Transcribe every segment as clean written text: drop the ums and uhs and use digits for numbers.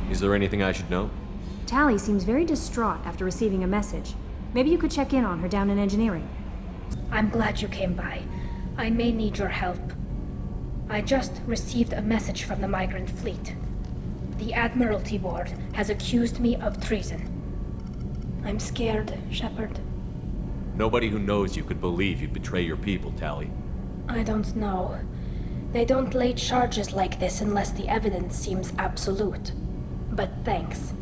Is there anything I should know? Tali seems very distraught after receiving a message. Maybe you could check in on her down in engineering. I'm glad you came by. I may need your help. I just received a message from the migrant fleet. The Admiralty Board has accused me of treason. I'm scared, Shepard. Nobody who knows you could believe you'd betray your people, Tali. I don't know. They don't lay charges like this unless the evidence seems absolute. But thanks.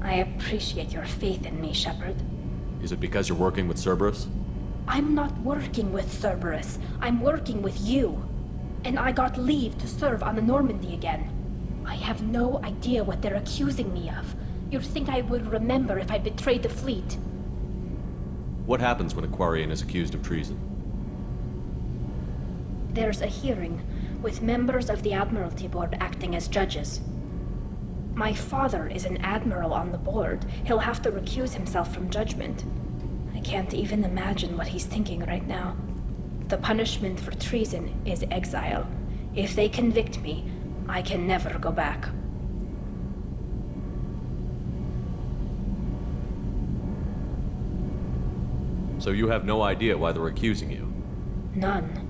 I appreciate your faith in me, Shepard. Is it because you're working with Cerberus? I'm not working with Cerberus. I'm working with you. And I got leave to serve on the Normandy again. I have no idea what they're accusing me of. You'd think I would remember if I betrayed the fleet. What happens when a Quarian is accused of treason? There's a hearing, with members of the Admiralty Board acting as judges. My father is an admiral on the board. He'll have to recuse himself from judgment. I can't even imagine what he's thinking right now. The punishment for treason is exile. If they convict me, I can never go back. So you have no idea why they're accusing you? None.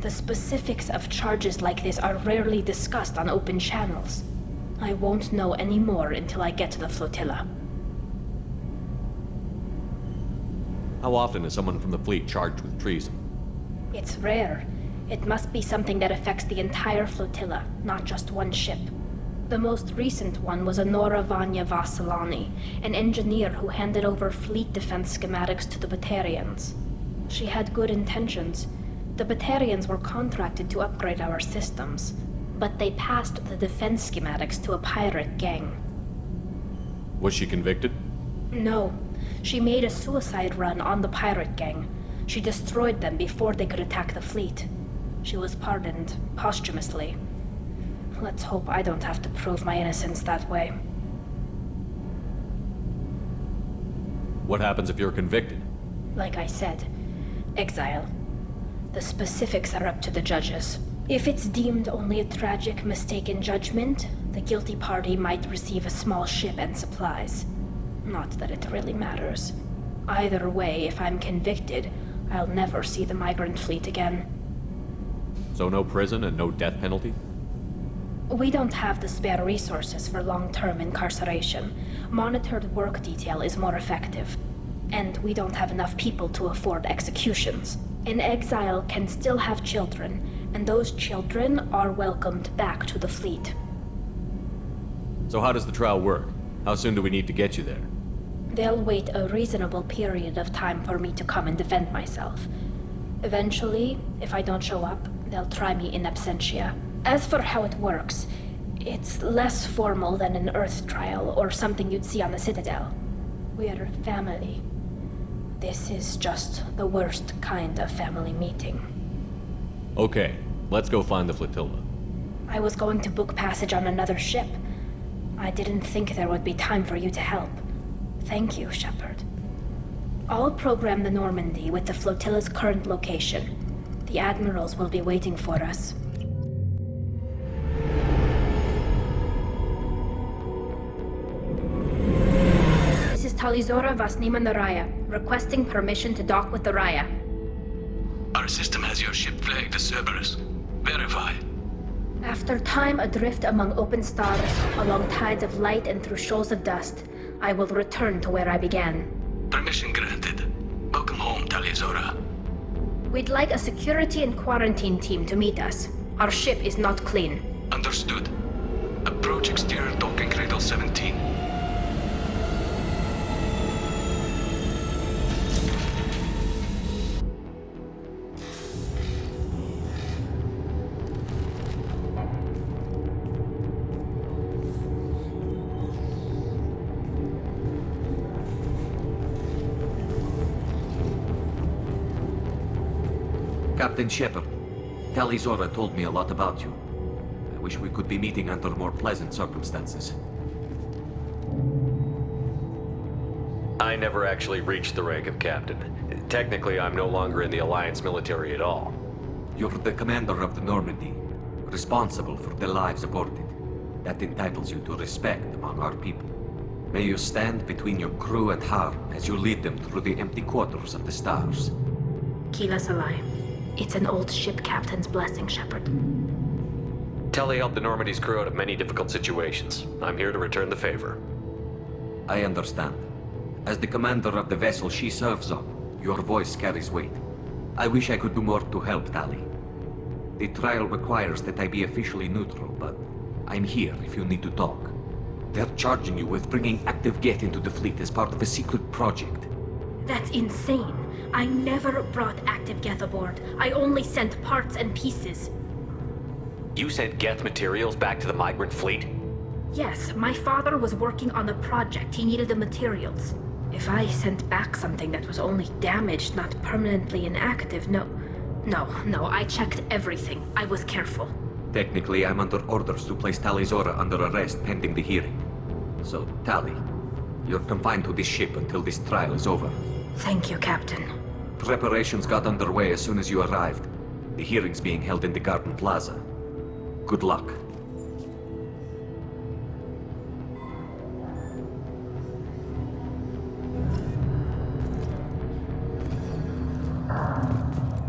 The specifics of charges like this are rarely discussed on open channels. I won't know any more until I get to the flotilla. How often is someone from the fleet charged with treason? It's rare. It must be something that affects the entire flotilla, not just one ship. The most recent one was Honora Vanya Vasilani, an engineer who handed over fleet defense schematics to the Batarians. She had good intentions. The Batarians were contracted to upgrade our systems, but they passed the defense schematics to a pirate gang. Was she convicted? No. She made a suicide run on the pirate gang. She destroyed them before they could attack the fleet. She was pardoned, posthumously. Let's hope I don't have to prove my innocence that way. What happens if you're convicted? Like I said, exile. The specifics are up to the judges. If it's deemed only a tragic mistake in judgment, the guilty party might receive a small ship and supplies. Not that it really matters. Either way, if I'm convicted, I'll never see the migrant fleet again. So no prison and no death penalty? We don't have the spare resources for long-term incarceration. Monitored work detail is more effective. And we don't have enough people to afford executions. An exile can still have children, and those children are welcomed back to the fleet. So how does the trial work? How soon do we need to get you there? They'll wait a reasonable period of time for me to come and defend myself. Eventually, if I don't show up, they'll try me in absentia. As for how it works, it's less formal than an Earth trial or something you'd see on the Citadel. We're family. This is just the worst kind of family meeting. Okay, let's go find the flotilla. I was going to book passage on another ship. I didn't think there would be time for you to help. Thank you, Shepard. I'll program the Normandy with the flotilla's current location. The admirals will be waiting for us. This is Tali'Zorah Vasnima Naraya, requesting permission to dock with the Raya. Our system has your ship flagged as Cerberus. Verify. After time adrift among open stars, along tides of light and through shoals of dust, I will return to where I began. Permission granted. Welcome home, Tali'Zorah. We'd like a security and quarantine team to meet us. Our ship is not clean. Understood. Approach exterior docking cradle 17. Captain Shepard, Tali'Zorah told me a lot about you. I wish we could be meeting under more pleasant circumstances. I never actually reached the rank of captain. Technically, I'm no longer in the Alliance military at all. You're the commander of the Normandy, responsible for the lives aborted. That entitles you to respect among our people. May you stand between your crew and harm as you lead them through the empty quarters of the stars. Keela Salai. It's an old ship captain's blessing, Shepard. Tali helped the Normandy's crew out of many difficult situations. I'm here to return the favor. I understand. As the commander of the vessel she serves on, your voice carries weight. I wish I could do more to help, Tali. The trial requires that I be officially neutral, but I'm here if you need to talk. They're charging you with bringing active Geth into the fleet as part of a secret project. That's insane. I never brought active Geth aboard. I only sent parts and pieces. You sent Geth materials back to the migrant fleet? Yes, my father was working on a project. He needed the materials. If I sent back something that was only damaged, not permanently inactive, no, I checked everything. I was careful. Technically, I'm under orders to place Tali'Zorah under arrest pending the hearing. So, Tali, you're confined to this ship until this trial is over. Thank you, Captain. Preparations got underway as soon as you arrived. The hearing's being held in the Garden Plaza. Good luck.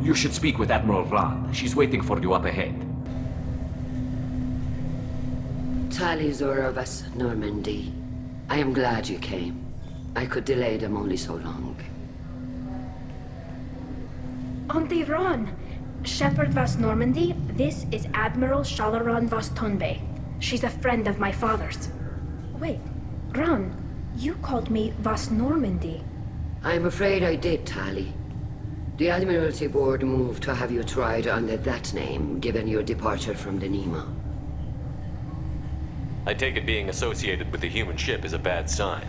You should speak with Admiral Rand. She's waiting for you up ahead. Tali'Zorah of us, Normandy. I am glad you came. I could delay them only so long. Auntie Ron! Shepard Vas Normandy, this is Admiral Shalaran Vas Tonbe. She's a friend of my father's. Wait, Ron, you called me Vas Normandy. I'm afraid I did, Tali. The Admiralty Board moved to have you tried under that name, given your departure from the Nima. I take it being associated with the human ship is a bad sign.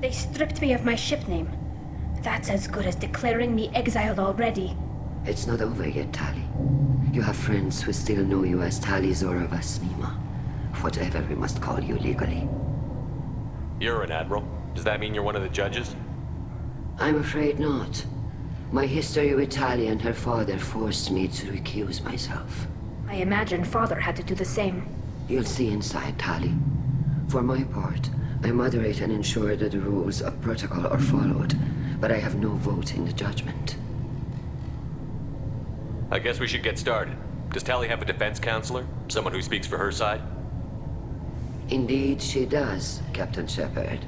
They stripped me of my ship name. That's as good as declaring me exiled already. It's not over yet, Tali. You have friends who still know you as Tali'Zorah Vas Nima. Whatever we must call you legally. You're an admiral. Does that mean you're one of the judges? I'm afraid not. My history with Tali and her father forced me to recuse myself. I imagine father had to do the same. You'll see inside, Tali. For my part, I moderate and ensure that the rules of protocol are followed, but I have no vote in the judgment. I guess we should get started. Does Tali have a defense counselor? Someone who speaks for her side? Indeed, she does, Captain Shepard.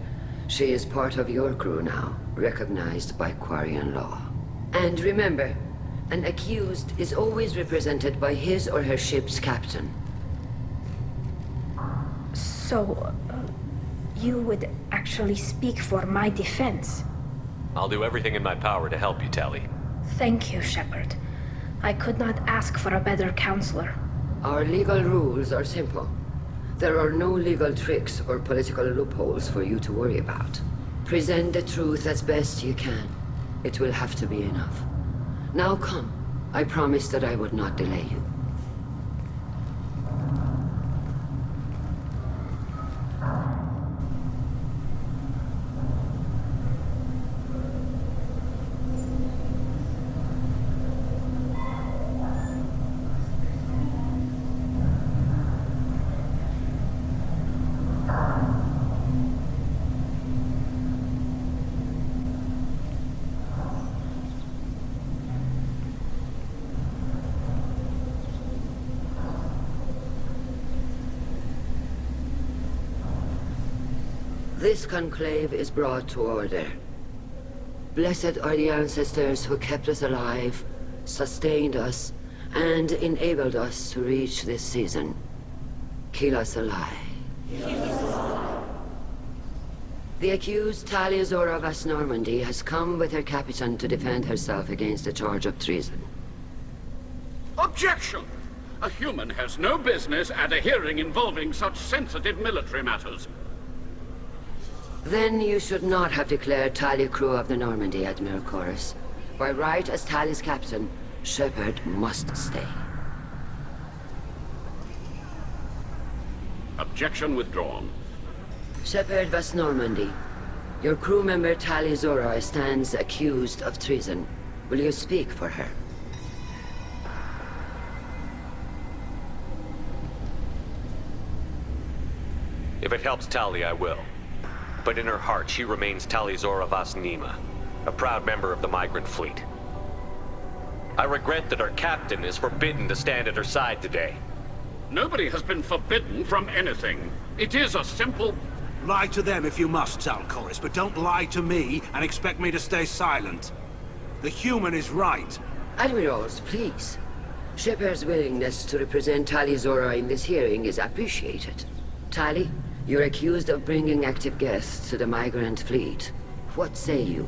She is part of your crew now, recognized by Quarian law. And remember, an accused is always represented by his or her ship's captain. So, you would actually speak for my defense? I'll do everything in my power to help you, Tali. Thank you, Shepard. I could not ask for a better counselor. Our legal rules are simple. There are no legal tricks or political loopholes for you to worry about. Present the truth as best you can. It will have to be enough. Now come. I promised that I would not delay you. This conclave is brought to order. Blessed are the ancestors who kept us alive, sustained us, and enabled us to reach this season. Keela Salai. The accused Tali'Zorah Vas Normandy has come with her captain to defend herself against a charge of treason. Objection! A human has no business at a hearing involving such sensitive military matters. Then you should not have declared Tali crew of the Normandy, Admiral Chorus. By right as Tali's captain, Shepard must stay. Objection withdrawn. Shepard Vas Normandy, your crew member Tali'Zorah stands accused of treason. Will you speak for her? helps Tali, I will. But in her heart, she remains Tali'Zorah Vasnima, a proud member of the migrant fleet. I regret that our captain is forbidden to stand at her side today. Nobody has been forbidden from anything. It is a simple... Lie to them if you must, Tal'Koris, but don't lie to me and expect me to stay silent. The human is right. Admirals, please. Shepard's willingness to represent Tali'Zorah in this hearing is appreciated. Tali, you're accused of bringing active guests to the migrant fleet. What say you?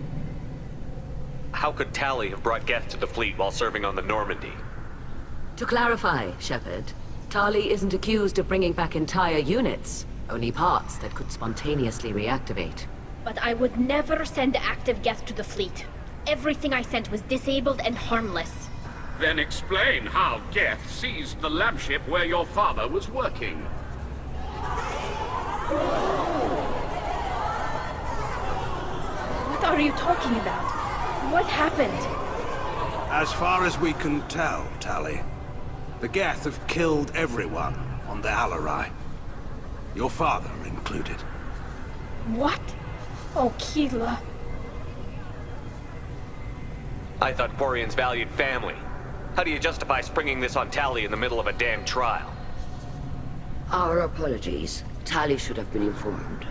How could Tali have brought guests to the fleet while serving on the Normandy? To clarify, Shepard, Tali isn't accused of bringing back entire units, only parts that could spontaneously reactivate. But I would never send active guests to the fleet. Everything I sent was disabled and harmless. Then explain how Geth seized the lab ship where your father was working. What are you talking about? What happened? As far as we can tell, Tali, the Geth have killed everyone on the Alarai. Your father included. What? Oh, Keela. I thought Quarians valued family. How do you justify springing this on Tali in the middle of a damn trial? Our apologies. Tali should have been informed.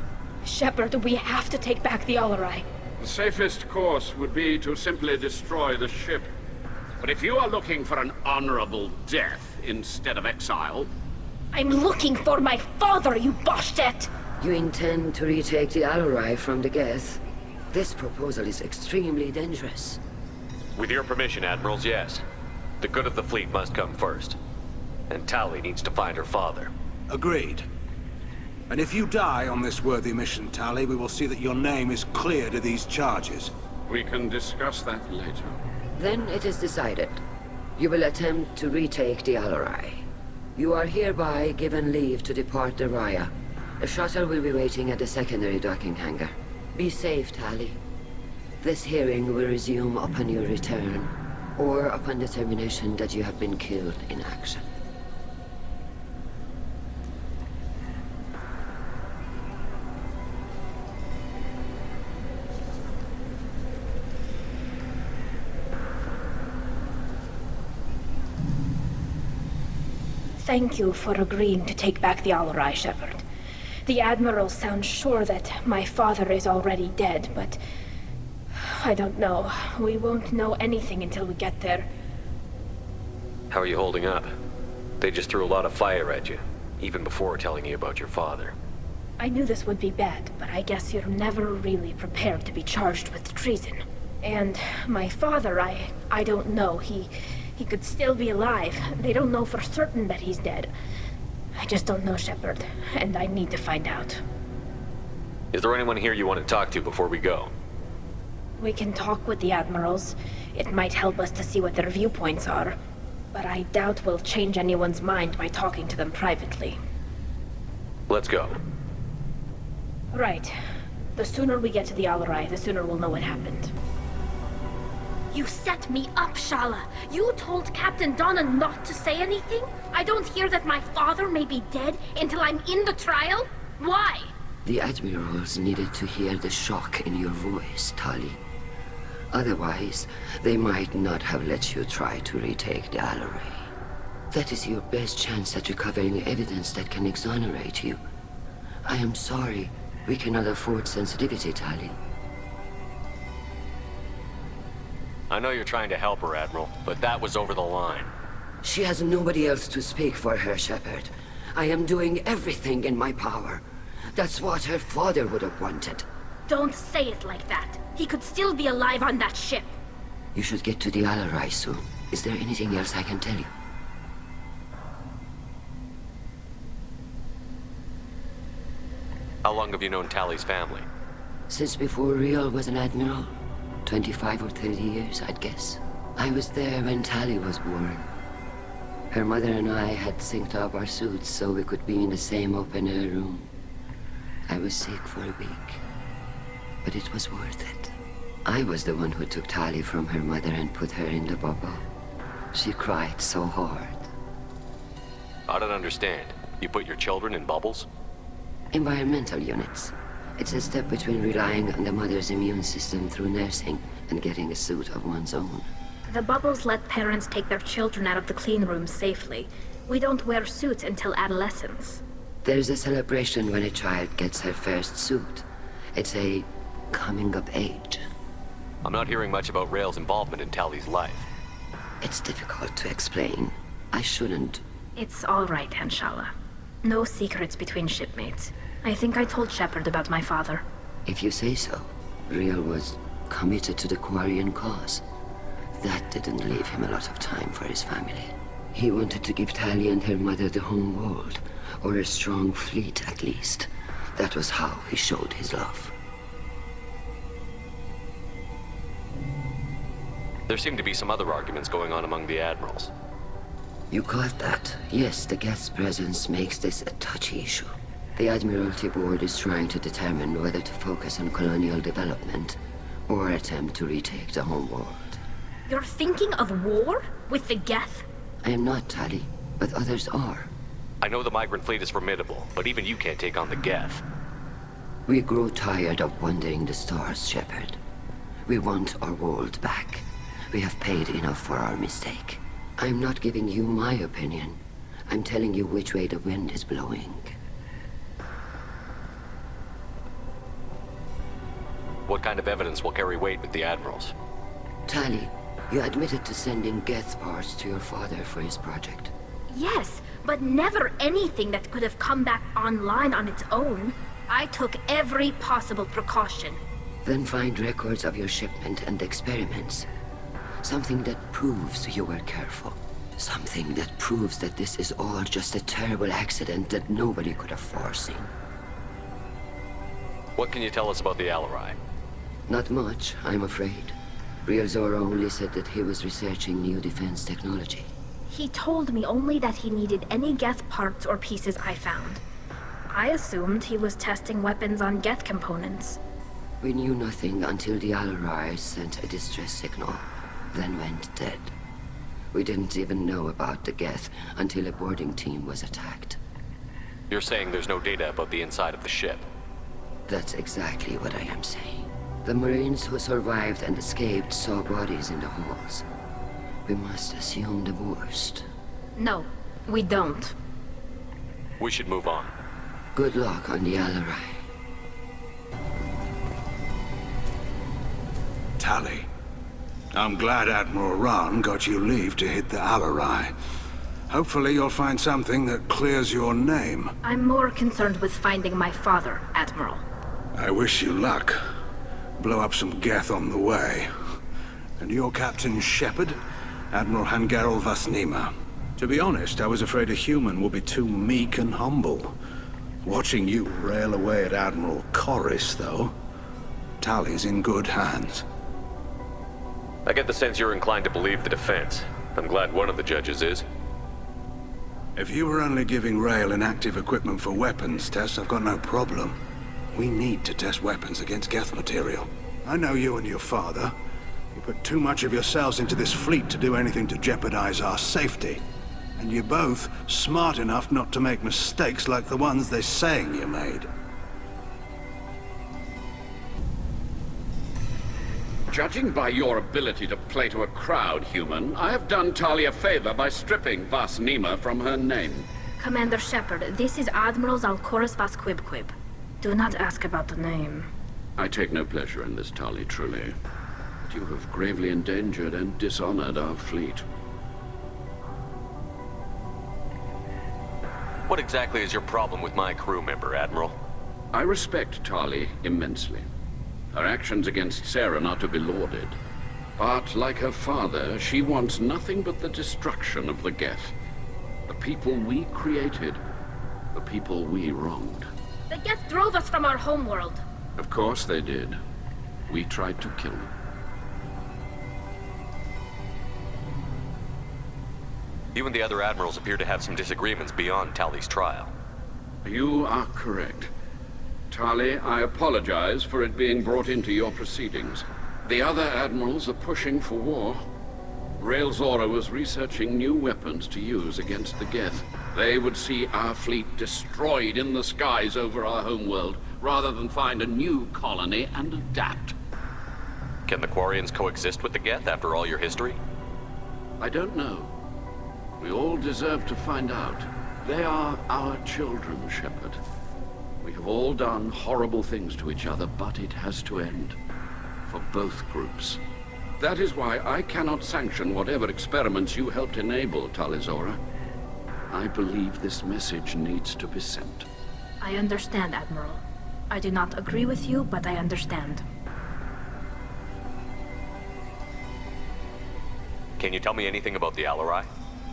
Shepard, we have to take back the Alarai. The safest course would be to simply destroy the ship. But if you are looking for an honorable death instead of exile... I'm looking for my father, you Boshtet! You intend to retake the Alarai from the Geth? This proposal is extremely dangerous. With your permission, Admirals, yes. The good of the fleet must come first. And Tali needs to find her father. Agreed. And if you die on this worthy mission, Tali, we will see that your name is cleared of these charges. We can discuss that later. Then it is decided. You will attempt to retake the Alarai. You are hereby given leave to depart the Raya. A shuttle will be waiting at the secondary docking hangar. Be safe, Tali. This hearing will resume upon your return, or upon determination that you have been killed in action. Thank you for agreeing to take back the Alarai, Shepard. The Admiral sounds sure that my father is already dead, but... I don't know. We won't know anything until we get there. How are you holding up? They just threw a lot of fire at you, even before telling you about your father. I knew this would be bad, but I guess you're never really prepared to be charged with treason. And my father, I don't know. He could still be alive. They don't know for certain that he's dead. I just don't know, Shepard, and I need to find out. Is there anyone here you want to talk to before we go? We can talk with the Admirals. It might help us to see what their viewpoints are. But I doubt we'll change anyone's mind by talking to them privately. Let's go. Right. The sooner we get to the Alarai, the sooner we'll know what happened. You set me up, Shala. You told Captain Donna not to say anything? I don't hear that my father may be dead until I'm in the trial? Why? The Admirals needed to hear the shock in your voice, Tali. Otherwise, they might not have let you try to retake the Alarai. That is your best chance at recovering evidence that can exonerate you. I am sorry. We cannot afford sensitivity, Tali. I know you're trying to help her, Admiral, but that was over the line. She has nobody else to speak for her, Shepard. I am doing everything in my power. That's what her father would have wanted. Don't say it like that. He could still be alive on that ship. You should get to the Alarai soon. Is there anything else I can tell you? How long have you known Tali's family? Since before Riel was an admiral. 25 or 30 years, I'd guess. I was there when Tali was born. Her mother and I had synced up our suits so we could be in the same open-air room. I was sick for a week, but it was worth it. I was the one who took Tali from her mother and put her in the bubble. She cried so hard. I don't understand. You put your children in bubbles? Environmental units. It's a step between relying on the mother's immune system through nursing and getting a suit of one's own. The bubbles let parents take their children out of the clean rooms safely. We don't wear suits until adolescence. There's a celebration when a child gets her first suit. It's a coming of age. I'm not hearing much about Rael's involvement in Tali's life. It's difficult to explain. I shouldn't. It's all right, Anshala. No secrets between shipmates. I think I told Shepard about my father. If you say so. Rael was committed to the Quarian cause. That didn't leave him a lot of time for his family. He wanted to give Tali and her mother the home world, or a strong fleet at least. That was how he showed his love. There seem to be some other arguments going on among the admirals. You caught that? Yes, the Geth's presence makes this a touchy issue. The Admiralty Board is trying to determine whether to focus on colonial development or attempt to retake the home world. You're thinking of war? With the Geth? I am not, Tali, but others are. I know the migrant fleet is formidable, but even you can't take on the Geth. We grow tired of wandering the stars, Shepard. We want our world back. We have paid enough for our mistake. I'm not giving you my opinion. I'm telling you which way the wind is blowing. What kind of evidence will carry weight with the admirals? Tali, you admitted to sending Geth parts to your father for his project. Yes, but never anything that could have come back online on its own. I took every possible precaution. Then find records of your shipment and experiments. Something that proves you were careful. Something that proves that this is all just a terrible accident that nobody could have foreseen. What can you tell us about the Alarai? Not much, I'm afraid. Tali'Zorah only said that he was researching new defense technology. He told me only that he needed any Geth parts or pieces I found. I assumed he was testing weapons on Geth components. We knew nothing until the Alarai sent a distress signal, then went dead. We didn't even know about the Geth until a boarding team was attacked. You're saying there's no data about the inside of the ship? That's exactly what I am saying. The Marines who survived and escaped saw bodies in the halls. We must assume the worst. No, we don't. We should move on. Good luck on the Alarai. Tali, I'm glad Admiral Rahn got you leave to hit the Alarai. Hopefully you'll find something that clears your name. I'm more concerned with finding my father, Admiral. I wish you luck. Blow up some Geth on the way. And your Captain Shepard? Admiral Hangarel Vasnima. To be honest, I was afraid a human would be too meek and humble. Watching you rail away at Admiral Corris, though. Tali's in good hands. I get the sense you're inclined to believe the defense. I'm glad one of the judges is. If you were only giving Rael inactive equipment for weapons tests, I've got no problem. We need to test weapons against Geth material. I know you and your father. You put too much of yourselves into this fleet to do anything to jeopardize our safety. And you're both smart enough not to make mistakes like the ones they're saying you made. Judging by your ability to play to a crowd, human, I have done Tali a favor by stripping Vasnima from her name. Commander Shepard, this is Admiral Zalkoris Vasquibquib. Do not ask about the name. I take no pleasure in this, Tali, truly. But you have gravely endangered and dishonored our fleet. What exactly is your problem with my crew member, Admiral? I respect Tali immensely. Her actions against Sarah are not to be lauded. But, like her father, she wants nothing but the destruction of the Geth. The people we created. The people we wronged. The Geth drove us from our homeworld. Of course they did. We tried to kill them. You and the other admirals appear to have some disagreements beyond Tali's trial. You are correct. Tali, I apologize for it being brought into your proceedings. The other admirals are pushing for war. Tali'Zorah was researching new weapons to use against the Geth. They would see our fleet destroyed in the skies over our homeworld, rather than find a new colony and adapt. Can the Quarians coexist with the Geth after all your history? I don't know. We all deserve to find out. They are our children, Shepard. We have all done horrible things to each other, but it has to end. For both groups. That is why I cannot sanction whatever experiments you helped enable, Tali'Zorah. I believe this message needs to be sent. I understand, Admiral. I do not agree with you, but I understand. Can you tell me anything about the Alarai?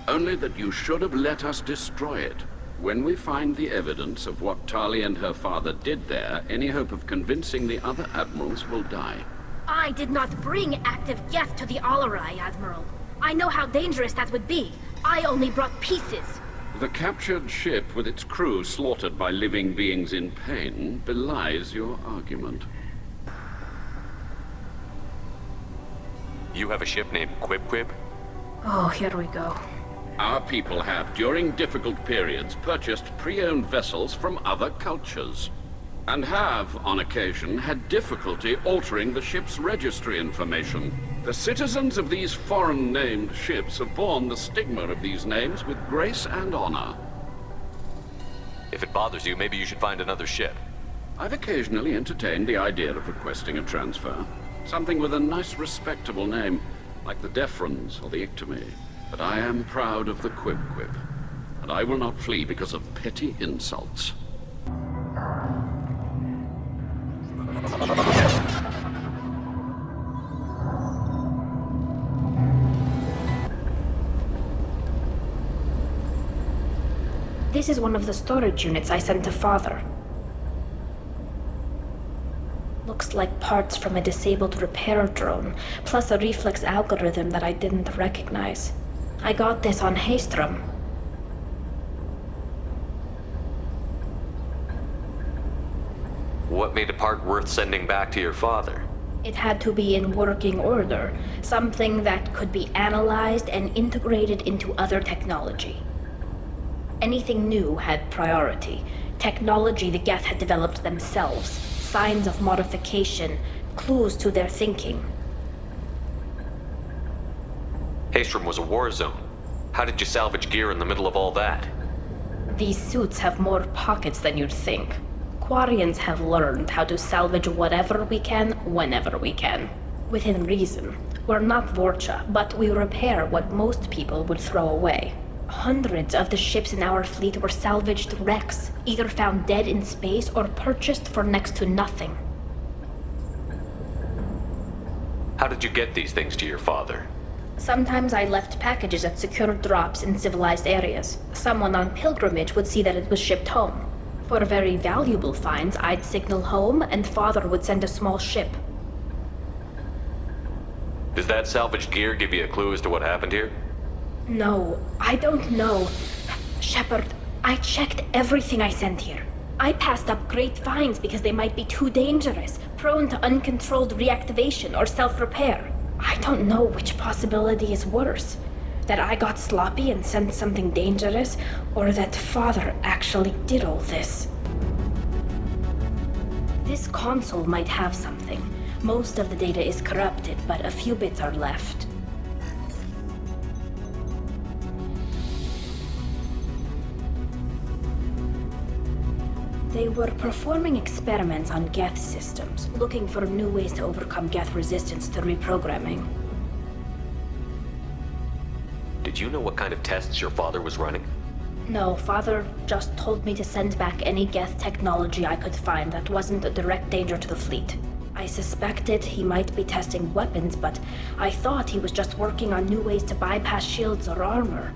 Only that you should have let us destroy it. When we find the evidence of what Tali and her father did there, any hope of convincing the other admirals will die. I did not bring active Geth to the Alarai, Admiral. I know how dangerous that would be. I only brought pieces. The captured ship with its crew slaughtered by living beings in pain belies your argument. You have a ship named Quib? Oh, here we go. Our people have, during difficult periods, purchased pre-owned vessels from other cultures. And have, on occasion, had difficulty altering the ship's registry information. The citizens of these foreign-named ships have borne the stigma of these names with grace and honor. If it bothers you, maybe you should find another ship. I've occasionally entertained the idea of requesting a transfer. Something with a nice, respectable name, like the Defrons or the Ictomy. But I am proud of the Quib, and I will not flee because of petty insults. This is one of the storage units I sent to Father. Looks like parts from a disabled repair drone, plus a reflex algorithm that I didn't recognize. I got this on Haystrom. What made a part worth sending back to your father? It had to be in working order, something that could be analyzed and integrated into other technology. Anything new had priority. Technology the Geth had developed themselves, signs of modification, clues to their thinking. Haystrom was a war zone. How did you salvage gear in the middle of all that? These suits have more pockets than you'd think. Quarians have learned how to salvage whatever we can, whenever we can. Within reason. We're not Vorcha, but we repair what most people would throw away. Hundreds of the ships in our fleet were salvaged wrecks, either found dead in space or purchased for next to nothing. How did you get these things to your father? Sometimes I left packages at secure drops in civilized areas. Someone on pilgrimage would see that it was shipped home. For very valuable finds, I'd signal home, and Father would send a small ship. Does that salvaged gear give you a clue as to what happened here? No, I don't know. Shepard, I checked everything I sent here. I passed up great finds because they might be too dangerous, prone to uncontrolled reactivation or self-repair. I don't know which possibility is worse. That I got sloppy and sent something dangerous, or that Father actually did all this. This console might have something. Most of the data is corrupted, but a few bits are left. They were performing experiments on Geth systems, looking for new ways to overcome Geth resistance to reprogramming. Did you know what kind of tests your father was running? No, Father just told me to send back any Geth technology I could find that wasn't a direct danger to the fleet. I suspected he might be testing weapons, but I thought he was just working on new ways to bypass shields or armor.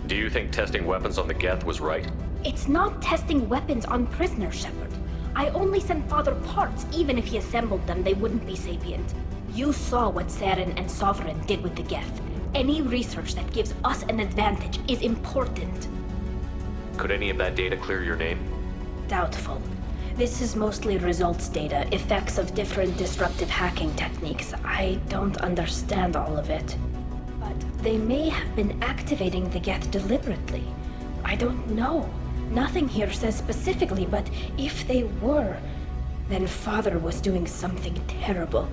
Do you think testing weapons on the Geth was right? It's not testing weapons on prisoners, Shepard. I only sent Father parts. Even if he assembled them, they wouldn't be sapient. You saw what Saren and Sovereign did with the Geth. Any research that gives us an advantage is important. Could any of that data clear your name? Doubtful. This is mostly results data, effects of different disruptive hacking techniques. I don't understand all of it. But But they may have been activating the Geth deliberately. I don't know. Nothing here says specifically, but if they were, then Father was doing something terrible.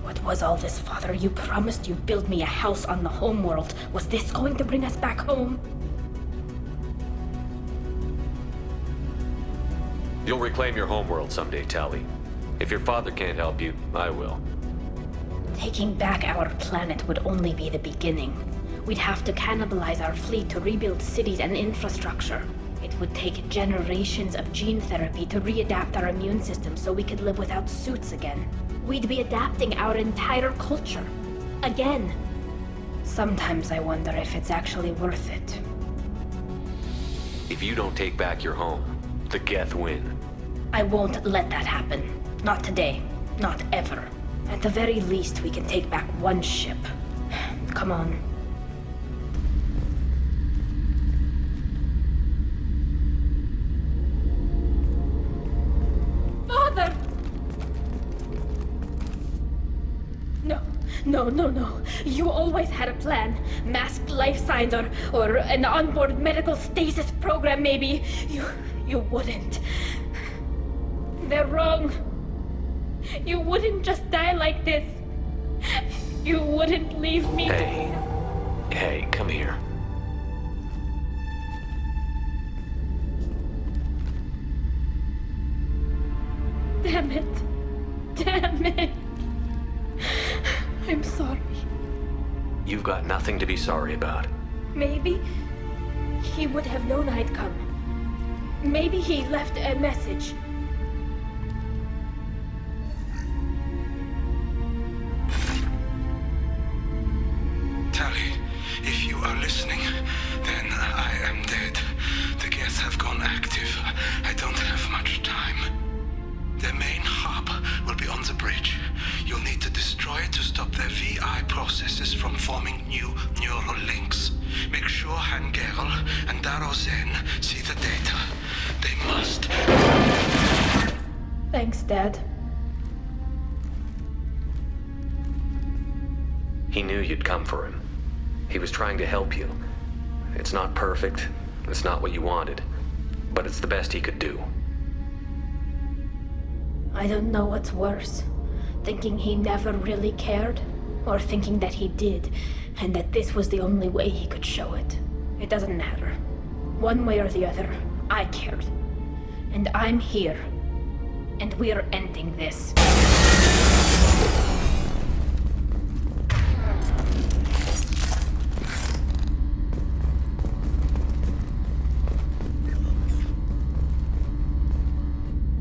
What was all this, Father? You promised you'd build me a house on the homeworld. Was this going to bring us back home? You'll reclaim your homeworld someday, Tali. If your father can't help you, I will. Taking back our planet would only be the beginning. We'd have to cannibalize our fleet to rebuild cities and infrastructure. It would take generations of gene therapy to readapt our immune system so we could live without suits again. We'd be adapting our entire culture. Again. Sometimes I wonder if it's actually worth it. If you don't take back your home, the Geth win. I won't let that happen. Not today. Not ever. At the very least, we can take back one ship. Come on. Father! No. You always had a plan. Masked life signs or an onboard medical stasis program, maybe. You wouldn't. They're wrong. You wouldn't just die like this. You wouldn't leave me. Hey, come here. Damn it. I'm sorry. You've got nothing to be sorry about. Maybe he would have known I'd come. Maybe he left a message. Tali, if you are listening, then I am dead. The Geth have gone active. I don't have much time. Their main hub will be on the bridge. You'll need to destroy it to stop their VI processes from forming new neural links. Make sure Hangerl and Darozen see the data. They must. Thanks, Dad. He knew you'd come for him. He was trying to help you. It's not perfect. It's not what you wanted. But it's the best he could do. I don't know what's worse. Thinking he never really cared, or thinking that he did, and that this was the only way he could show it. It doesn't matter. One way or the other, I cared. And I'm here. And we're ending this.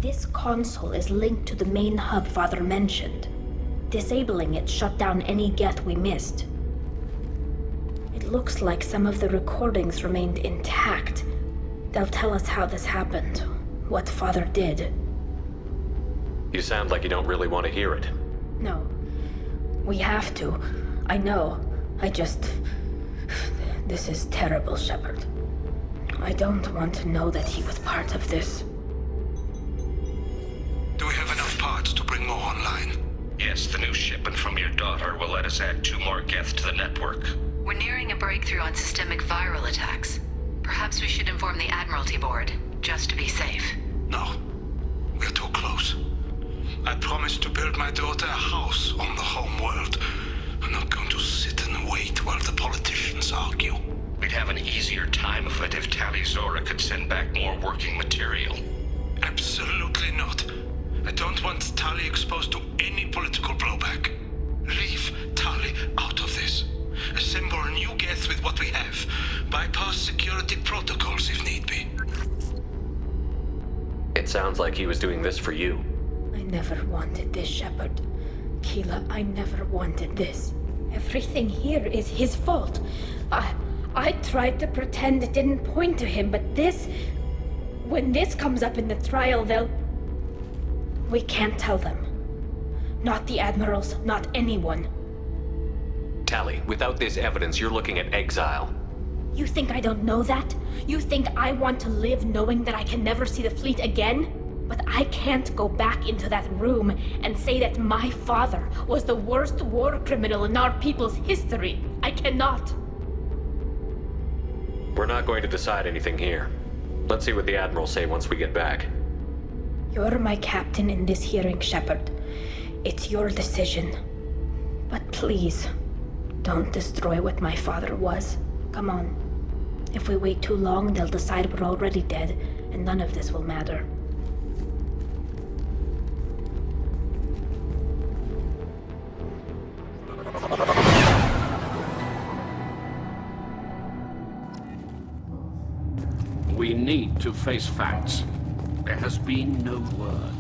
This console is linked to the main hub Father mentioned. Disabling it shut down any Geth we missed. It looks like some of the recordings remained intact. They'll tell us how this happened, what Father did. You sound like you don't really want to hear it. No. We have to. I know. This is terrible, Shepard. I don't want to know that he was part of this. Do we have enough parts to bring more online? Yes, the new shipment from your daughter will let us add 2 more Geth to the network. We're nearing a breakthrough on systemic viral attacks. Perhaps we should inform the Admiralty Board, just to be safe. No. We're too close. I promised to build my daughter a house on the homeworld. I'm not going to sit and wait while the politicians argue. We'd have an easier time of it if Tali'Zorah could send back more working material. Absolutely not. I don't want Tali exposed to any political blowback. Leave Tali out of this. Assemble new Geth with what we have. Bypass security protocols if need be. It sounds like he was doing this for you. I never wanted this, Shepard. Keela, I never wanted this. Everything here is his fault. I tried to pretend it didn't point to him, but this... When this comes up in the trial, they'll... We can't tell them. Not the admirals, not anyone. Tali, without this evidence, you're looking at exile. You think I don't know that? You think I want to live knowing that I can never see the fleet again? But I can't go back into that room and say that my father was the worst war criminal in our people's history. I cannot. We're not going to decide anything here. Let's see what the Admiral say once we get back. You're my captain in this hearing, Shepard. It's your decision. But please, don't destroy what my father was. Come on. If we wait too long, they'll decide we're already dead, and none of this will matter. We need to face facts. There has been no word.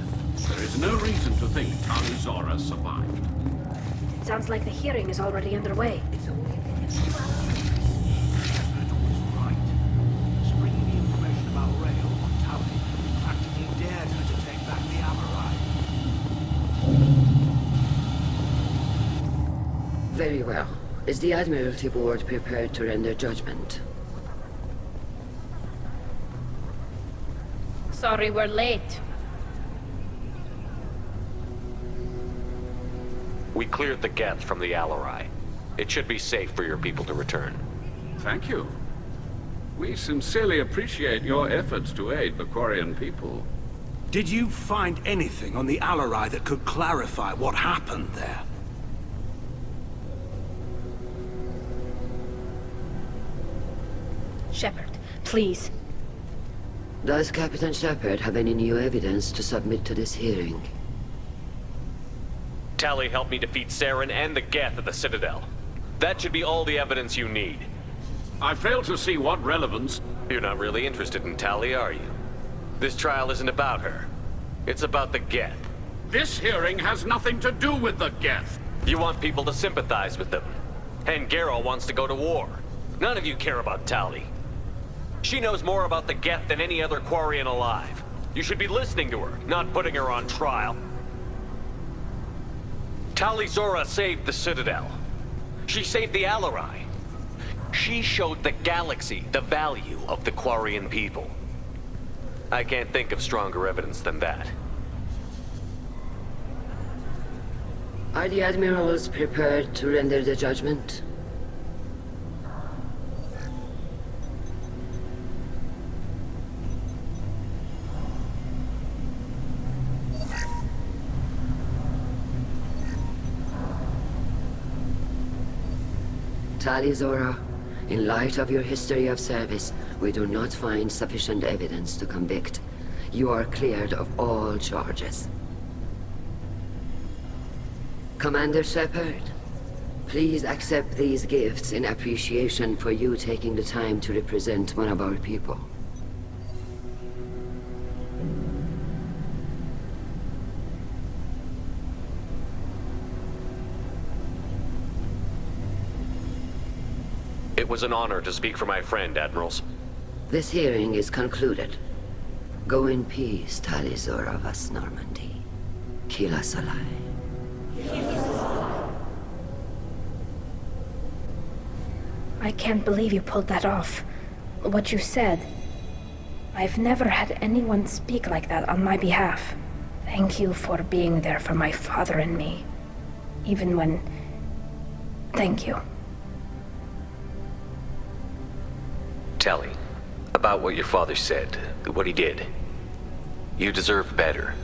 There is no reason to think Tali'Zorah survived. It sounds like the hearing is already underway. Very well. Is the Admiralty Board prepared to render judgment? Sorry we're late. We cleared the Geth from the Alarai. It should be safe for your people to return. Thank you. We sincerely appreciate your efforts to aid the Quarian people. Did you find anything on the Alarai that could clarify what happened there? Shepard, please. Does Captain Shepard have any new evidence to submit to this hearing? Tali helped me defeat Saren and the Geth at the Citadel. That should be all the evidence you need. I fail to see what relevance... You're not really interested in Tali, are you? This trial isn't about her. It's about the Geth. This hearing has nothing to do with the Geth. You want people to sympathize with them. And Garrow wants to go to war. None of you care about Tali. She knows more about the Geth than any other Quarian alive. You should be listening to her, not putting her on trial. Tali'Zorah saved the Citadel. She saved the Alarai. She showed the galaxy the value of the Quarian people. I can't think of stronger evidence than that. Are the Admirals prepared to render the judgment? Tali'Zorah, in light of your history of service, we do not find sufficient evidence to convict. You are cleared of all charges. Commander Shepard, please accept these gifts in appreciation for you taking the time to represent one of our people. It was an honor to speak for my friend, Admirals. This hearing is concluded. Go in peace, Tali'Zorah vas Normandy. Kila Salai. I can't believe you pulled that off. What you said. I've never had anyone speak like that on my behalf. Thank you for being there for my father and me. Even when... Thank you. Tali, about what your father said, what he did. You deserve better.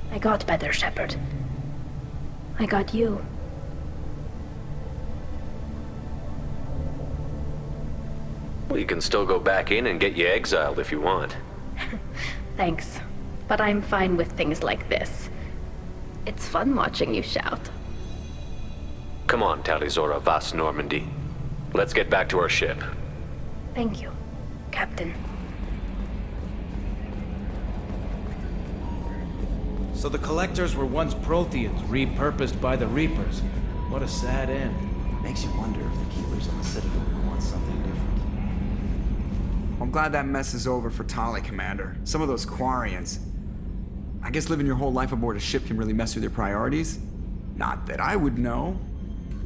I got better, Shepard. I got you. We can still go back in and get you exiled if you want. Thanks. But I'm fine with things like this. It's fun watching you shout. Come on, Tali'Zorah vas Normandy. Let's get back to our ship. Thank you, Captain. So the Collectors were once Protheans, repurposed by the Reapers. What a sad end. Makes you wonder if the Keepers of the Citadel want something different. I'm glad that mess is over for Tali, Commander. Some of those Quarians. I guess living your whole life aboard a ship can really mess with your priorities. Not that I would know.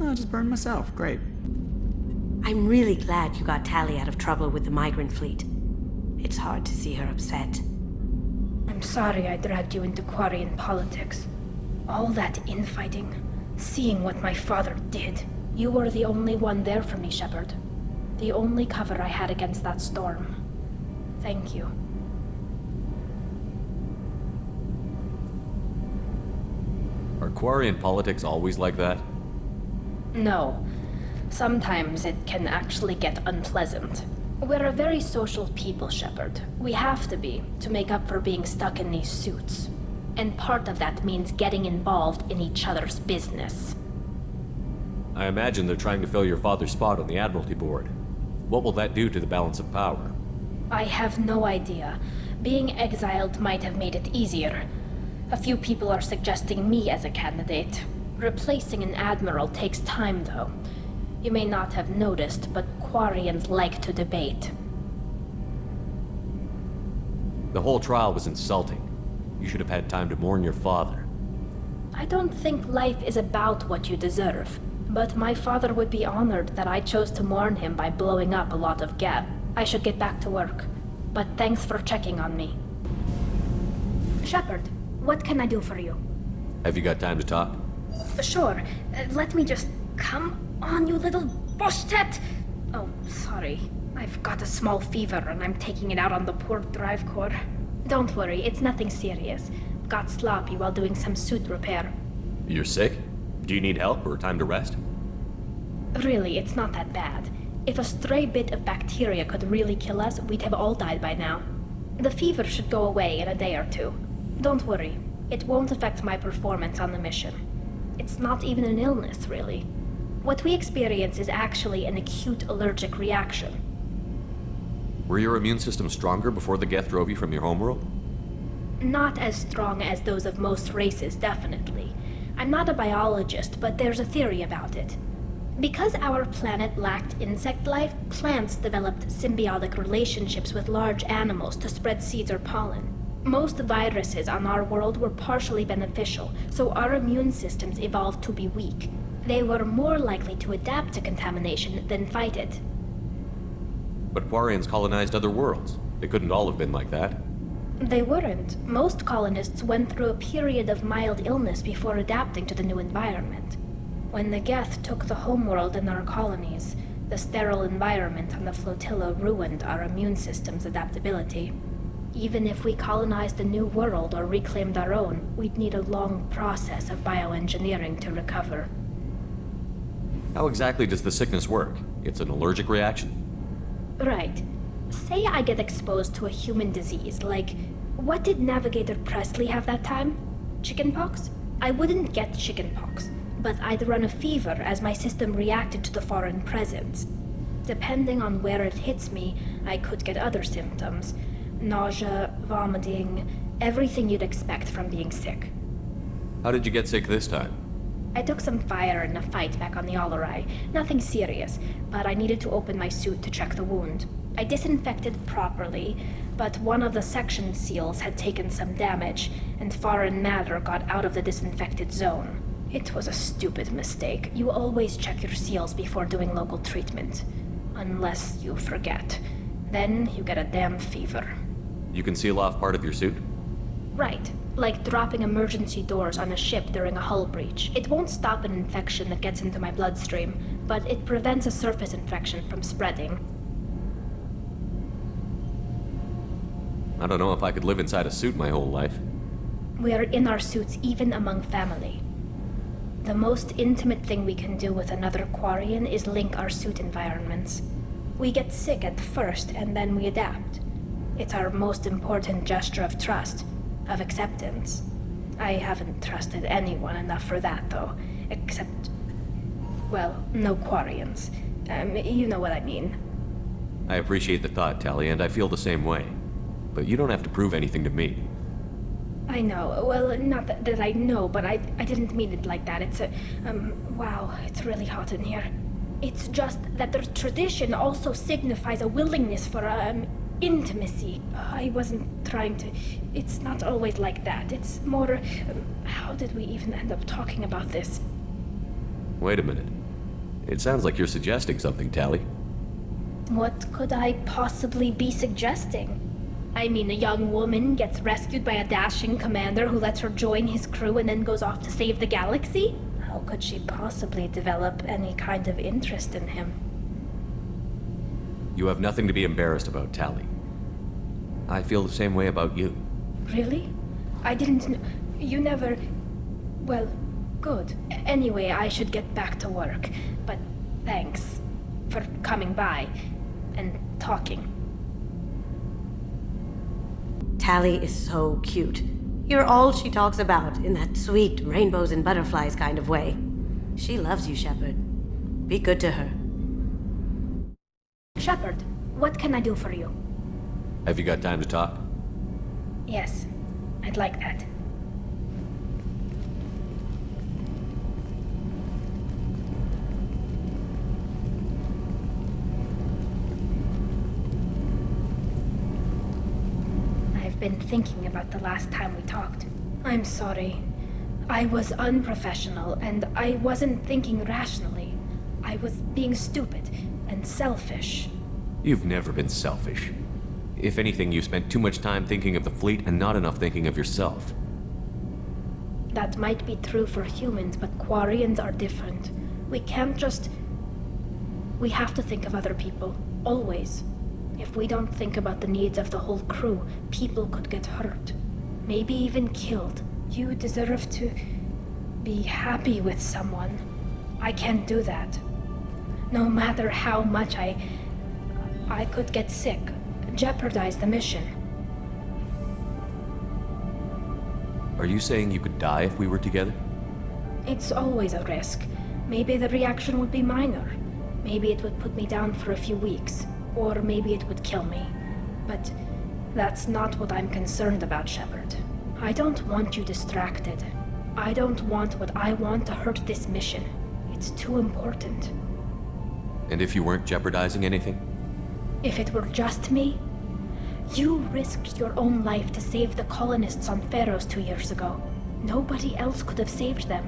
I'll just burn myself. Great. I'm really glad you got Tali out of trouble with the migrant fleet. It's hard to see her upset. I'm sorry I dragged you into Quarian politics. All that infighting, seeing what my father did. You were the only one there for me, Shepard. The only cover I had against that storm. Thank you. Are Quarian politics always like that? No. Sometimes it can actually get unpleasant. We're a very social people, Shepard. We have to be, to make up for being stuck in these suits. And part of that means getting involved in each other's business. I imagine they're trying to fill your father's spot on the Admiralty Board. What will that do to the balance of power? I have no idea. Being exiled might have made it easier. A few people are suggesting me as a candidate. Replacing an admiral takes time, though. You may not have noticed, but Quarians like to debate. The whole trial was insulting. You should have had time to mourn your father. I don't think life is about what you deserve, but my father would be honored that I chose to mourn him by blowing up a lot of gab. I should get back to work, but thanks for checking on me. Shepard, what can I do for you? Have you got time to talk? Sure. Let me just... Come on, you little boshtet! Oh, sorry. I've got a small fever and I'm taking it out on the poor drive core. Don't worry, it's nothing serious. Got sloppy while doing some suit repair. You're sick? Do you need help or time to rest? Really, it's not that bad. If a stray bit of bacteria could really kill us, we'd have all died by now. The fever should go away in a day or two. Don't worry, it won't affect my performance on the mission. It's not even an illness, really. What we experience is actually an acute allergic reaction. Were your immune system stronger before the Geth drove you from your homeworld? Not as strong as those of most races, definitely. I'm not a biologist, but there's a theory about it. Because our planet lacked insect life, plants developed symbiotic relationships with large animals to spread seeds or pollen. Most viruses on our world were partially beneficial, so our immune systems evolved to be weak. They were more likely to adapt to contamination than fight it. But Quarians colonized other worlds. They couldn't all have been like that. They weren't. Most colonists went through a period of mild illness before adapting to the new environment. When the Geth took the homeworld in our colonies, the sterile environment on the flotilla ruined our immune system's adaptability. Even if we colonized a new world or reclaimed our own, we'd need a long process of bioengineering to recover. How exactly does the sickness work? It's an allergic reaction? Right. Say I get exposed to a human disease, like... What did Navigator Presley have that time? Chickenpox? I wouldn't get chickenpox, but I'd run a fever as my system reacted to the foreign presence. Depending on where it hits me, I could get other symptoms. Nausea, vomiting, everything you'd expect from being sick. How did you get sick this time? I took some fire in a fight back on the Alarai. Nothing serious, but I needed to open my suit to check the wound. I disinfected properly, but one of the section seals had taken some damage, and foreign matter got out of the disinfected zone. It was a stupid mistake. You always check your seals before doing local treatment. Unless you forget. Then you get a damn fever. You can seal off part of your suit? Right. Like dropping emergency doors on a ship during a hull breach. It won't stop an infection that gets into my bloodstream, but it prevents a surface infection from spreading. I don't know if I could live inside a suit my whole life. We are in our suits even among family. The most intimate thing we can do with another Quarian is link our suit environments. We get sick at first, and then we adapt. It's our most important gesture of trust, of acceptance. I haven't trusted anyone enough for that, though. Except... well, no Quarians. You know what I mean. I appreciate the thought, Tali, and I feel the same way. But you don't have to prove anything to me. I know. Well, not that I know, but I didn't mean it like that. It's a... wow, it's really hot in here. It's just that the tradition also signifies a willingness for, intimacy. I wasn't trying to... It's not always like that. It's more... how did we even end up talking about this? Wait a minute. It sounds like you're suggesting something, Tali. What could I possibly be suggesting? I mean, a young woman gets rescued by a dashing commander who lets her join his crew and then goes off to save the galaxy? How could she possibly develop any kind of interest in him? You have nothing to be embarrassed about, Tali. I feel the same way about you. Really? I didn't know. You never. Well, good. Anyway, I should get back to work. But thanks for coming by and talking. Tali is so cute. You're all she talks about in that sweet rainbows and butterflies kind of way. She loves you, Shepard. Be good to her. Shepard, what can I do for you? Have you got time to talk? Yes, I'd like that. I've been thinking about the last time we talked. I'm sorry. I was unprofessional, and I wasn't thinking rationally. I was being stupid and selfish. You've never been selfish. If anything, you spent too much time thinking of the fleet and not enough thinking of yourself. That might be true for humans, but Quarians are different. We can't just... We have to think of other people, always. If we don't think about the needs of the whole crew, people could get hurt. Maybe even killed. You deserve to be happy with someone. I can't do that. No matter how much I could get sick, jeopardize the mission. Are you saying you could die if we were together? It's always a risk. Maybe the reaction would be minor. Maybe it would put me down for a few weeks. Or maybe it would kill me. But that's not what I'm concerned about, Shepard. I don't want you distracted. I don't want what I want to hurt this mission. It's too important. And if you weren't jeopardizing anything? If it were just me, you risked your own life to save the colonists on Pharaohs 2 years ago. Nobody else could have saved them.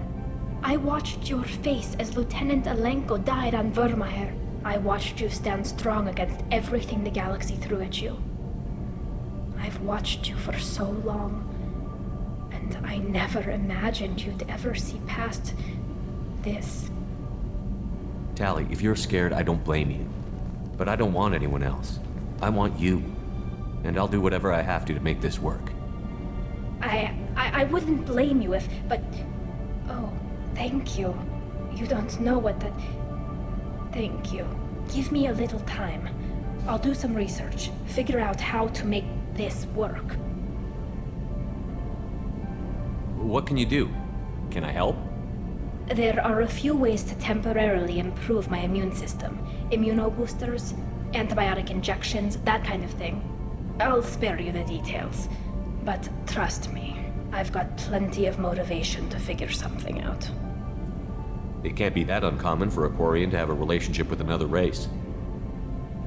I watched your face as Lieutenant Alenko died on Vermeer. I watched you stand strong against everything the galaxy threw at you. I've watched you for so long, and I never imagined you'd ever see past this. Tali, if you're scared, I don't blame you. But I don't want anyone else. I want you. And I'll do whatever I have to make this work. I wouldn't blame you if, but... Oh, thank you. You don't know what that... Thank you. Give me a little time. I'll do some research, figure out how to make this work. What can you do? Can I help? There are a few ways to temporarily improve my immune system. Immunoboosters, antibiotic injections, that kind of thing. I'll spare you the details. But trust me, I've got plenty of motivation to figure something out. It can't be that uncommon for a Quarian to have a relationship with another race.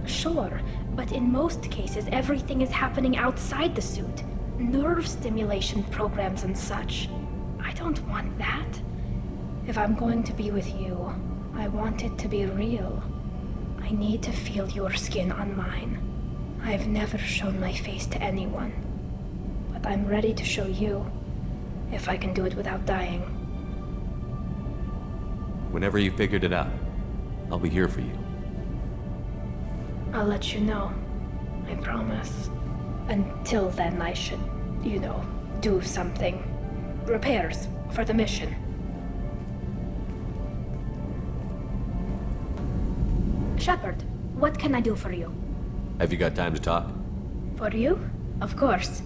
Sure, but in most cases everything is happening outside the suit. Nerve stimulation programs and such. I don't want that. If I'm going to be with you, I want it to be real. I need to feel your skin on mine. I've never shown my face to anyone, but I'm ready to show you, if I can do it without dying. Whenever you figured it out, I'll be here for you. I'll let you know, I promise. Until then, I should, do something. Repairs for the mission. Shepard, what can I do for you? Have you got time to talk? For you? Of course.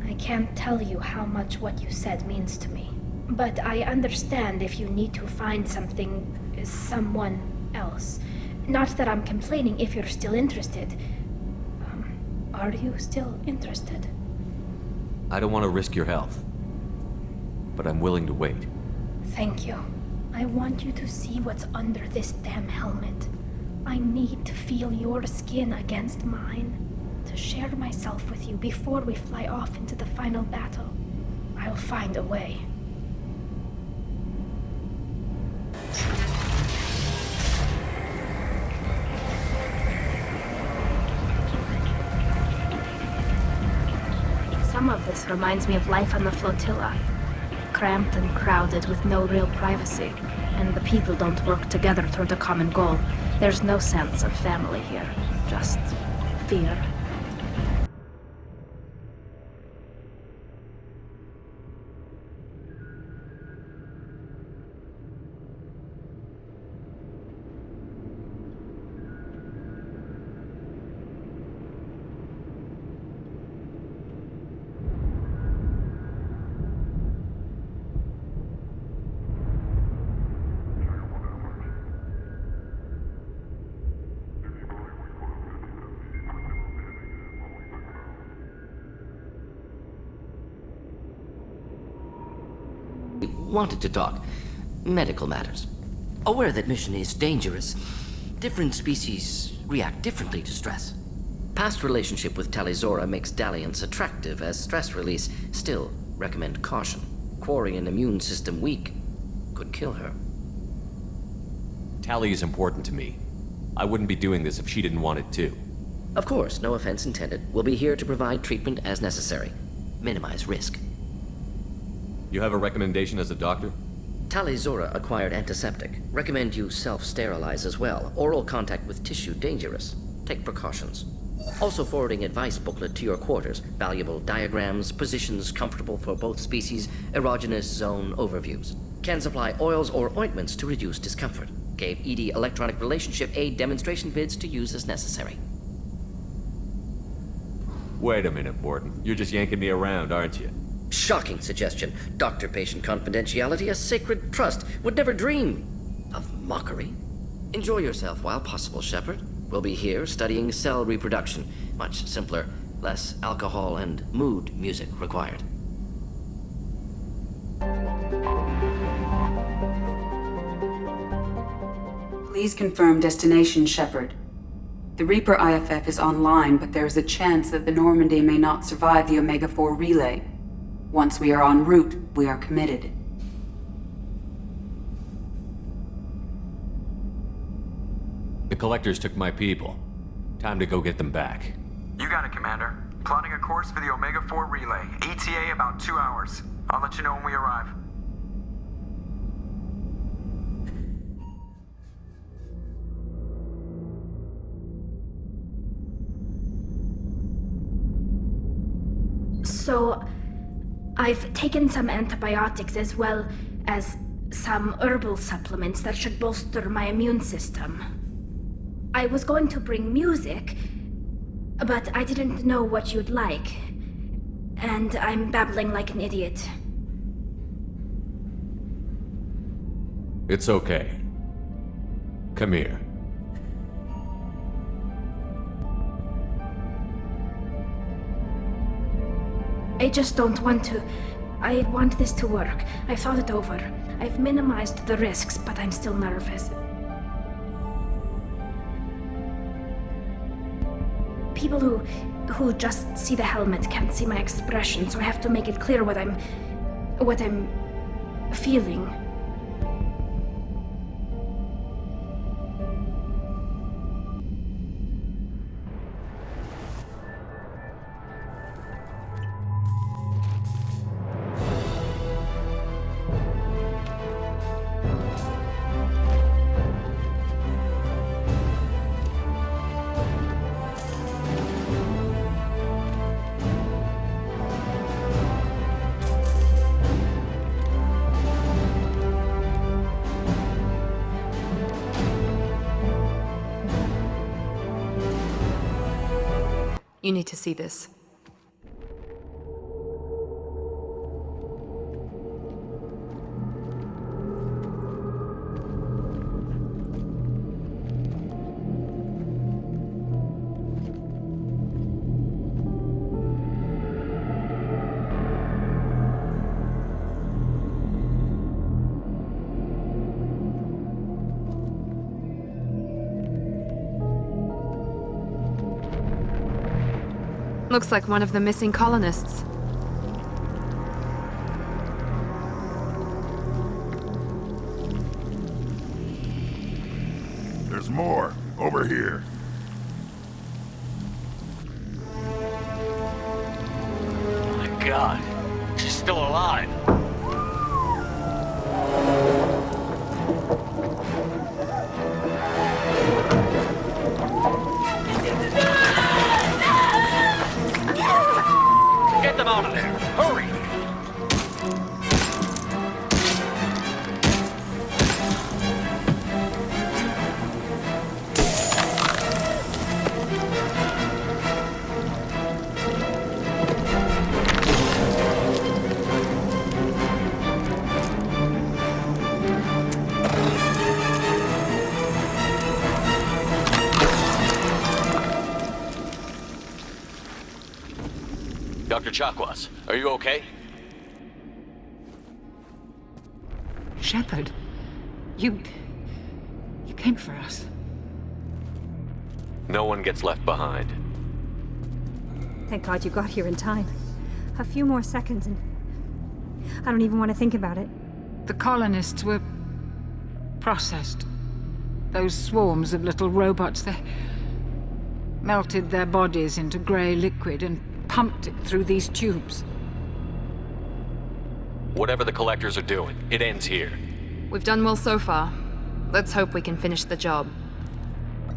I can't tell you how much what you said means to me. But I understand if you need to find someone else. Not that I'm complaining if you're still interested. Are you still interested? I don't want to risk your health, but I'm willing to wait. Thank you. I want you to see what's under this damn helmet. I need to feel your skin against mine, to share myself with you before we fly off into the final battle. I'll find a way. place reminds me of life on the flotilla. Cramped and crowded with no real privacy. And the people don't work together toward a common goal. There's no sense of family here. Just fear. Wanted to talk. Medical matters. Aware that mission is dangerous. Different species react differently to stress. Past relationship with Tali'Zorah makes dalliance attractive as stress release. Still, recommend caution. Quarry an immune system weak could kill her. Tali is important to me. I wouldn't be doing this if she didn't want it too. Of course, no offense intended. We'll be here to provide treatment as necessary. Minimize risk. You have a recommendation as a doctor? Tali'Zorah acquired antiseptic. Recommend you self-sterilize as well. Oral contact with tissue dangerous. Take precautions. Also forwarding advice booklet to your quarters. Valuable diagrams, positions comfortable for both species, erogenous zone overviews. Can supply oils or ointments to reduce discomfort. Gave ED electronic relationship aid demonstration vids to use as necessary. Wait a minute, Morton. You're just yanking me around, aren't you? Shocking suggestion. Doctor-patient confidentiality, a sacred trust. Would never dream of mockery. Enjoy yourself while possible, Shepard. We'll be here studying cell reproduction. Much simpler, less alcohol and mood music required. Please confirm destination, Shepard. The Reaper IFF is online, but there is a chance that the Normandy may not survive the Omega-4 relay. Once we are en route, we are committed. The Collectors took my people. Time to go get them back. You got it, Commander. Plotting a course for the Omega-4 relay. ETA about 2 hours. I'll let you know when we arrive. So, I've taken some antibiotics as well as some herbal supplements that should bolster my immune system. I was going to bring music, but I didn't know what you'd like. And I'm babbling like an idiot. It's okay. Come here. I just don't want to. I want this to work. I've thought it over. I've minimized the risks, but I'm still nervous. People who just see the helmet can't see my expression, so I have to make it clear what I'm feeling. You need to see this. Looks like one of the missing colonists. There's more. Over here. My God. alive. Get them out of there! Hurry! Dr. Chakwas, are you okay? Shepard, you came for us. No one gets left behind. Thank God you got here in time. A few more seconds and... I don't even want to think about it. The colonists were processed. Those swarms of little robots, they melted their bodies into grey liquid and pumped it through these tubes. Whatever the collectors are doing, it ends here. We've done well so far. Let's hope we can finish the job.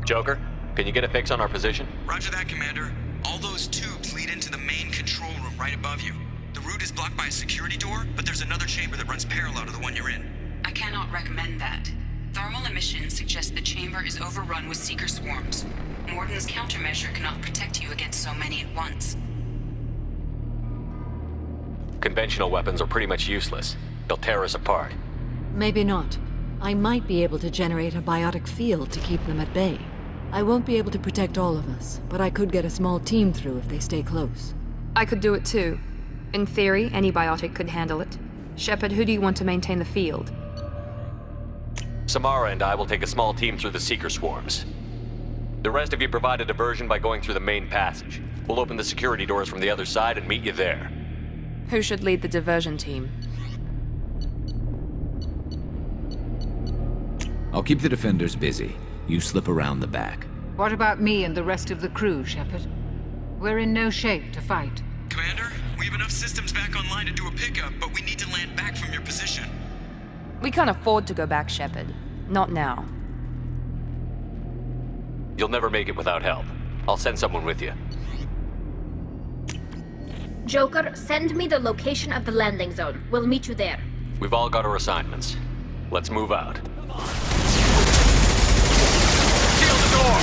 Joker, can you get a fix on our position? Roger that, Commander. All those tubes lead into the main control room right above you. The route is blocked by a security door, but there's another chamber that runs parallel to the one you're in. I cannot recommend that. Thermal emissions suggest the chamber is overrun with seeker swarms. Morden's countermeasure cannot protect you against so many at once. Conventional weapons are pretty much useless. They'll tear us apart. Maybe not. I might be able to generate a biotic field to keep them at bay. I won't be able to protect all of us, but I could get a small team through if they stay close. I could do it too. In theory, any biotic could handle it. Shepard, who do you want to maintain the field? Samara and I will take a small team through the Seeker swarms. The rest of you provide a diversion by going through the main passage. We'll open the security doors from the other side and meet you there. Who should lead the diversion team? I'll keep the defenders busy. You slip around the back. What about me and the rest of the crew, Shepard? We're in no shape to fight. Commander, we have enough systems back online to do a pickup, but we need to land back from your position. We can't afford to go back, Shepard. Not now. You'll never make it without help. I'll send someone with you. Joker, send me the location of the landing zone. We'll meet you there. We've all got our assignments. Let's move out. Seal the door!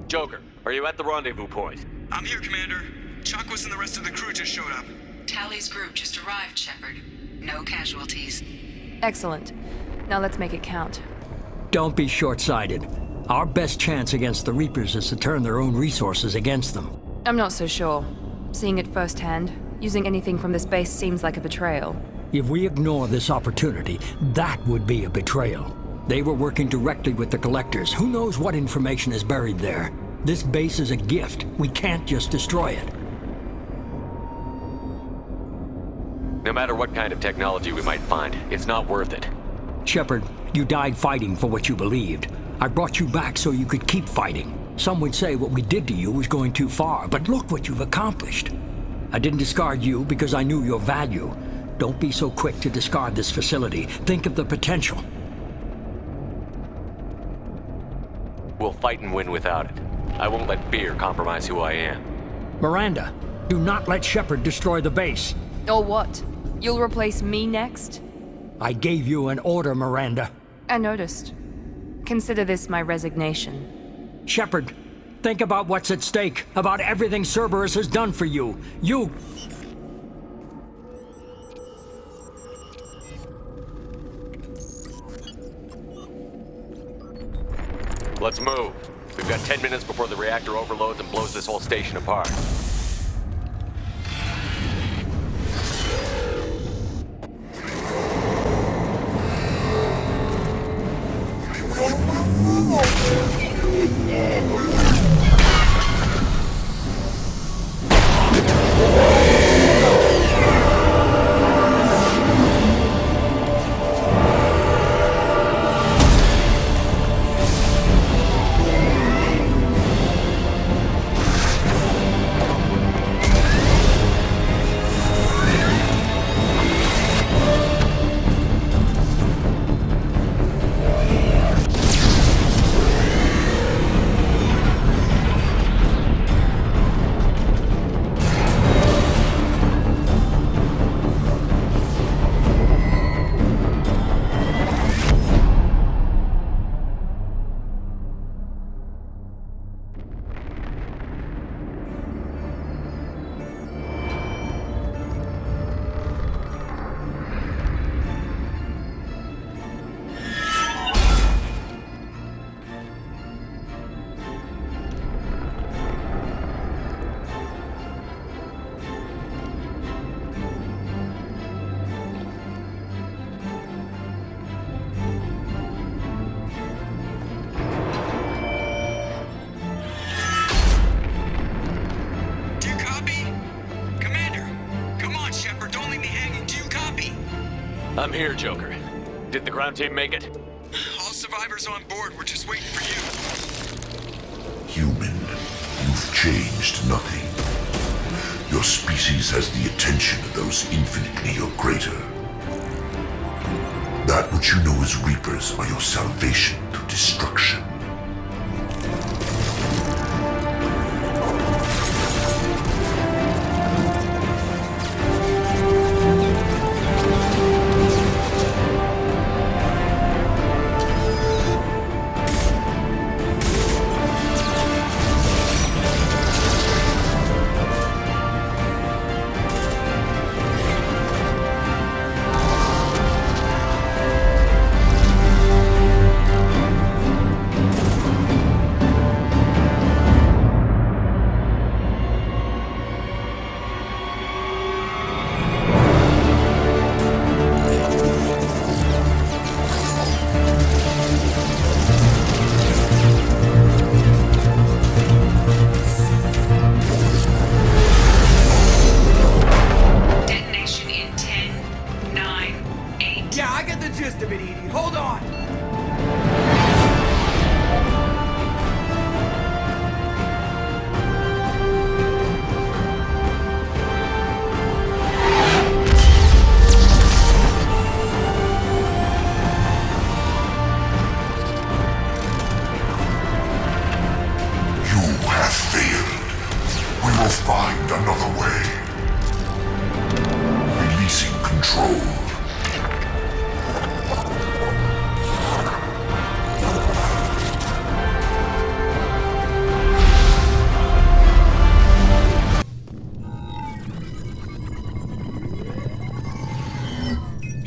Joker, are you at the rendezvous point? I'm here, Commander. Chakwas and the rest of the crew just showed up. Tali's group just arrived, Shepard. No casualties. Excellent. Now let's make it count. Don't be short-sighted. Our best chance against the Reapers is to turn their own resources against them. I'm not so sure. Seeing it firsthand, using anything from this base seems like a betrayal. If we ignore this opportunity, that would be a betrayal. They were working directly with the Collectors. Who knows what information is buried there? This base is a gift. We can't just destroy it. No matter what kind of technology we might find, it's not worth it. Shepard, you died fighting for what you believed. I brought you back so you could keep fighting. Some would say what we did to you was going too far, but look what you've accomplished. I didn't discard you because I knew your value. Don't be so quick to discard this facility. Think of the potential. We'll fight and win without it. I won't let fear compromise who I am. Miranda, do not let Shepard destroy the base. Or what? You'll replace me next? I gave you an order, Miranda. I noticed. Consider this my resignation. Shepard, think about what's at stake, about everything Cerberus has done for you. You... Let's move. We've got 10 minutes before the reactor overloads and blows this whole station apart. I'm here, Joker. Did the ground team make it? All survivors on board. We're just waiting for you. Human, you've changed nothing. Your species has the attention of those infinitely or greater. That which you know as Reapers are your salvation through destruction.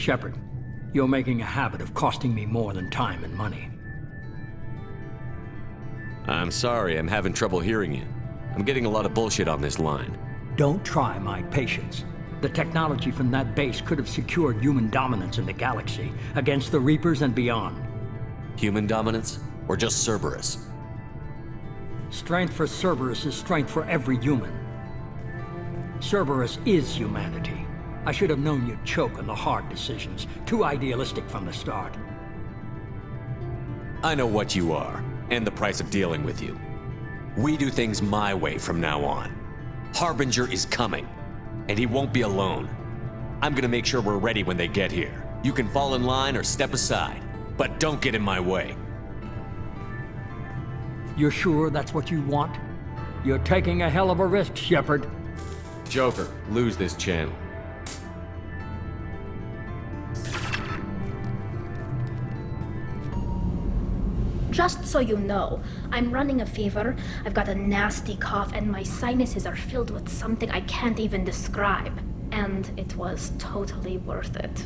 Shepard, you're making a habit of costing me more than time and money. I'm sorry, I'm having trouble hearing you. I'm getting a lot of bullshit on this line. Don't try my patience. The technology from that base could have secured human dominance in the galaxy against the Reapers and beyond. Human dominance? Or just Cerberus? Strength for Cerberus is strength for every human. Cerberus is humanity. I should have known you'd choke on the hard decisions. Too idealistic from the start. I know what you are, and the price of dealing with you. We do things my way from now on. Harbinger is coming, and he won't be alone. I'm gonna make sure we're ready when they get here. You can fall in line or step aside, but don't get in my way. You're sure that's what you want? You're taking a hell of a risk, Shepard. Joker, lose this channel. Just so you know, I'm running a fever, I've got a nasty cough, and my sinuses are filled with something I can't even describe. And it was totally worth it.